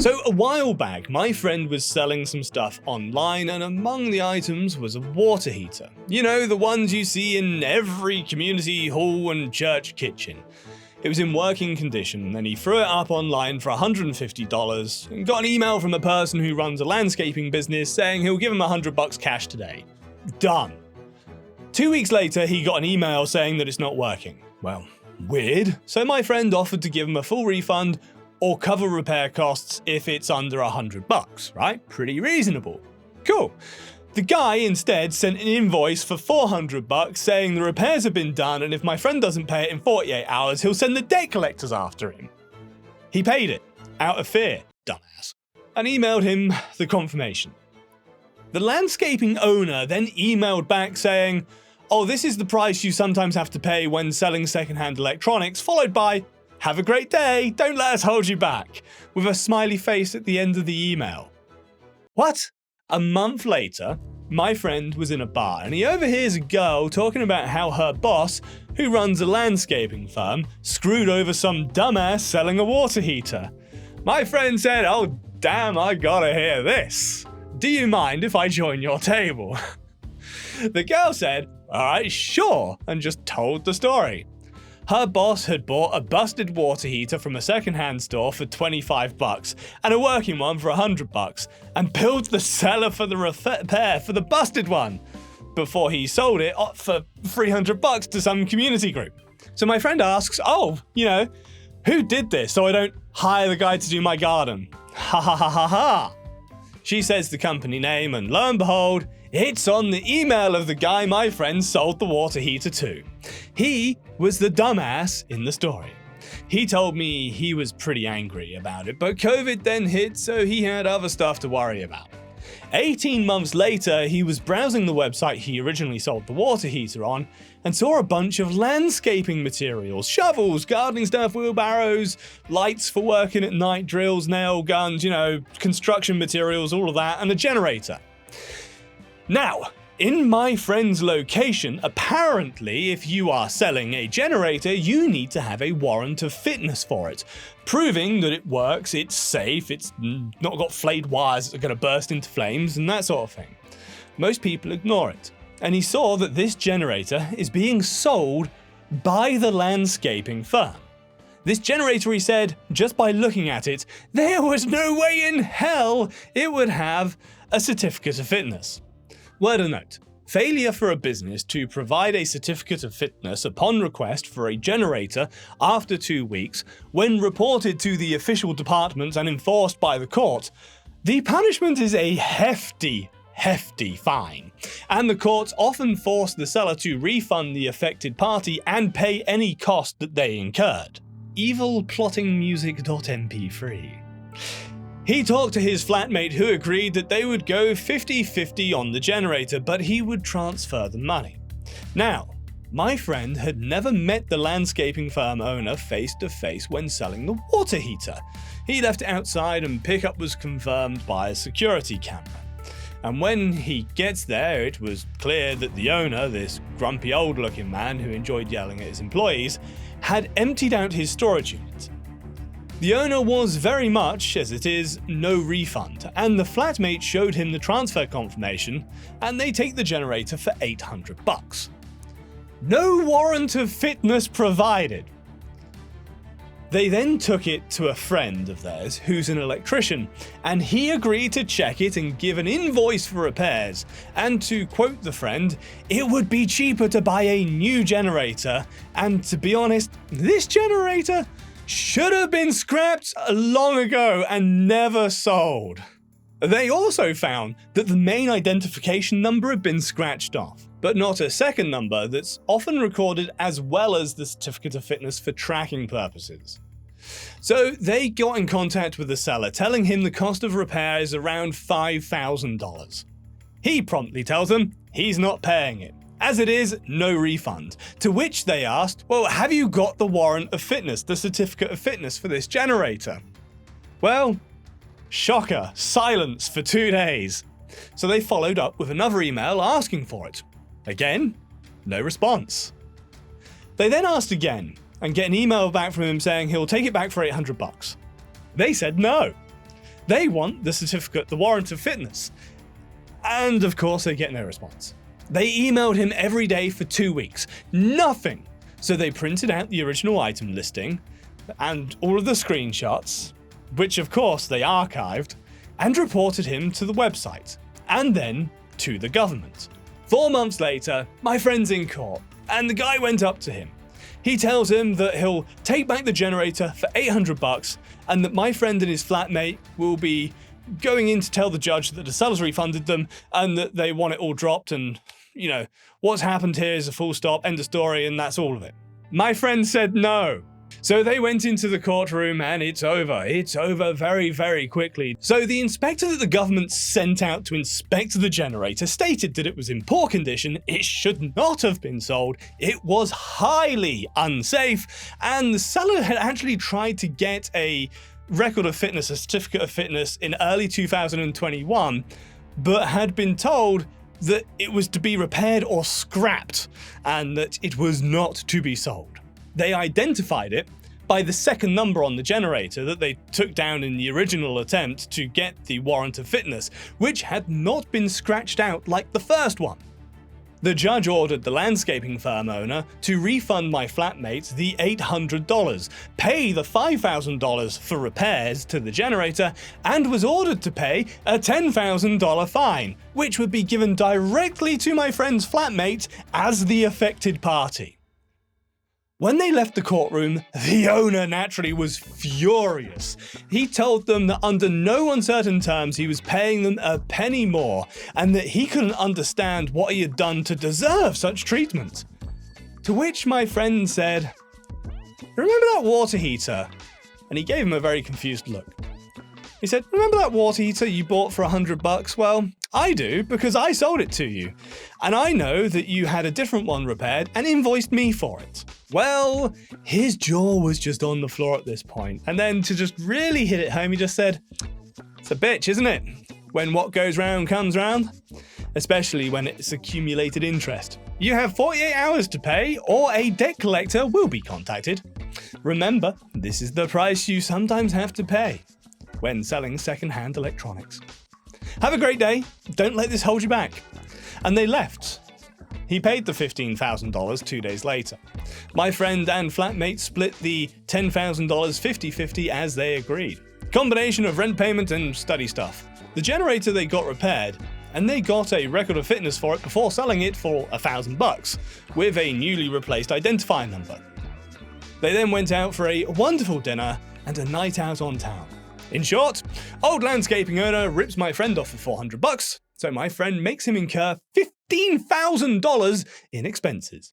So a while back, my friend was selling some stuff online, and among the items was a water heater. You know, the ones you see in every community hall and church kitchen. It was in working condition, and he threw it up online for $150 and got an email from a person who runs a landscaping business saying he'll give him $100 cash today. Done. 2 weeks later, he got an email saying that it's not working. Well, weird. So my friend offered to give him a full refund or cover repair costs if it's under $100, right? Pretty reasonable. Cool. The guy instead sent an invoice for $400 saying the repairs have been done, and if my friend doesn't pay it in 48 hours, he'll send the debt collectors after him. He paid it, out of fear, dumbass, and emailed him the confirmation. The landscaping owner then emailed back saying, "Oh, this is the price you sometimes have to pay when selling secondhand electronics," followed by, "Have a great day, don't let us hold you back," with a smiley face at the end of the email. What? A month later, my friend was in a bar and he overhears a girl talking about how her boss, who runs a landscaping firm, screwed over some dumbass selling a water heater. My friend said, "Oh damn, I gotta hear this. Do you mind if I join your table?" The girl said, "Alright, sure," and just told the story. Her boss had bought a busted water heater from a secondhand store for $25 and a working one for $100 and billed the seller for the repair for the busted one before he sold it for $300 to some community group. So my friend asks, "Oh, who did this so I don't hire the guy to do my garden?" Ha ha ha ha ha. She says the company name, and lo and behold, it's on the email of the guy my friend sold the water heater to. He was the dumbass in the story. He told me he was pretty angry about it, but COVID then hit, so he had other stuff to worry about. 18 months later, he was browsing the website he originally sold the water heater on and saw a bunch of landscaping materials, shovels, gardening stuff, wheelbarrows, lights for working at night, drills, nail guns, construction materials, all of that, and a generator. Now, in my friend's location, apparently if you are selling a generator, you need to have a warrant of fitness for it, proving that it works, it's safe, it's not got flayed wires that are going to burst into flames, and that sort of thing. Most people ignore it, and he saw that this generator is being sold by the landscaping firm. This generator, he said, just by looking at it, there was no way in hell it would have a certificate of fitness. Word of note, failure for a business to provide a certificate of fitness upon request for a generator after 2 weeks, when reported to the official departments and enforced by the court, the punishment is a hefty fine, and the courts often force the seller to refund the affected party and pay any cost that they incurred. evilplottingmusic.mp3. He talked to his flatmate who agreed that they would go 50-50 on the generator, but he would transfer the money. Now, my friend had never met the landscaping firm owner face to face when selling the water heater. He left it outside and pickup was confirmed by a security camera. And when he gets there, it was clear that the owner, this grumpy old looking man who enjoyed yelling at his employees, had emptied out his storage unit. The owner was very much, as it is, no refund, and the flatmate showed him the transfer confirmation, and they take the generator for $800. No warrant of fitness provided. They then took it to a friend of theirs who's an electrician, and he agreed to check it and give an invoice for repairs, and to quote the friend, "It would be cheaper to buy a new generator, and to be honest, this generator should have been scrapped long ago and never sold." They also found that the main identification number had been scratched off, but not a second number that's often recorded as well as the certificate of fitness for tracking purposes. So they got in contact with the seller, telling him the cost of repair is around $5,000. He promptly tells them he's not paying it. As it is, no refund. To which they asked, "Well, have you got the warrant of fitness, the certificate of fitness for this generator?" Well, shocker, silence for 2 days. So they followed up with another email asking for it. Again, no response. They then asked again and get an email back from him saying he'll take it back for $800. They said no. They want the certificate, the warrant of fitness. And of course, they get no response. They emailed him every day for 2 weeks. Nothing. So they printed out the original item listing and all of the screenshots, which of course they archived, and reported him to the website, and then to the government. 4 months later, my friend's in court, and the guy went up to him. He tells him that he'll take back the generator for $800 and that my friend and his flatmate will be going in to tell the judge that the sellers refunded them and that they want it all dropped and, what's happened here is a full stop, end of story, and that's all of it. My friend said no. So they went into the courtroom and it's over. It's over very, very quickly. So the inspector that the government sent out to inspect the generator stated that it was in poor condition, it should not have been sold, it was highly unsafe, and the seller had actually tried to get a record of fitness, a certificate of fitness in early 2021, but had been told that it was to be repaired or scrapped and that it was not to be sold. They identified it by the second number on the generator that they took down in the original attempt to get the warrant of fitness, which had not been scratched out like the first one. The judge ordered the landscaping firm owner to refund my flatmate the $800, pay the $5,000 for repairs to the generator, and was ordered to pay a $10,000 fine, which would be given directly to my friend's flatmate as the affected party. When they left the courtroom, the owner naturally was furious. He told them that under no uncertain terms he was paying them a penny more and that he couldn't understand what he had done to deserve such treatment. To which my friend said, "Remember that water heater?" And he gave him a very confused look. He said, "Remember that water heater you bought for $100? Well, I do, because I sold it to you. And I know that you had a different one repaired and invoiced me for it." Well, his jaw was just on the floor at this point. And then to just really hit it home, he just said, "It's a bitch, isn't it? When what goes round comes round." Especially when it's accumulated interest. You have 48 hours to pay or a debt collector will be contacted. Remember, this is the price you sometimes have to pay when selling second-hand electronics. Have a great day. Don't let this hold you back. And they left. He paid the $15,000 2 days later. My friend and flatmate split the $10,000 50-50 as they agreed. Combination of rent payment and study stuff. The generator they got repaired, and they got a record of fitness for it before selling it for $1,000 with a newly replaced identifier number. They then went out for a wonderful dinner and a night out on town. In short, old landscaping owner rips my friend off for $400, so my friend makes him incur $15,000 in expenses.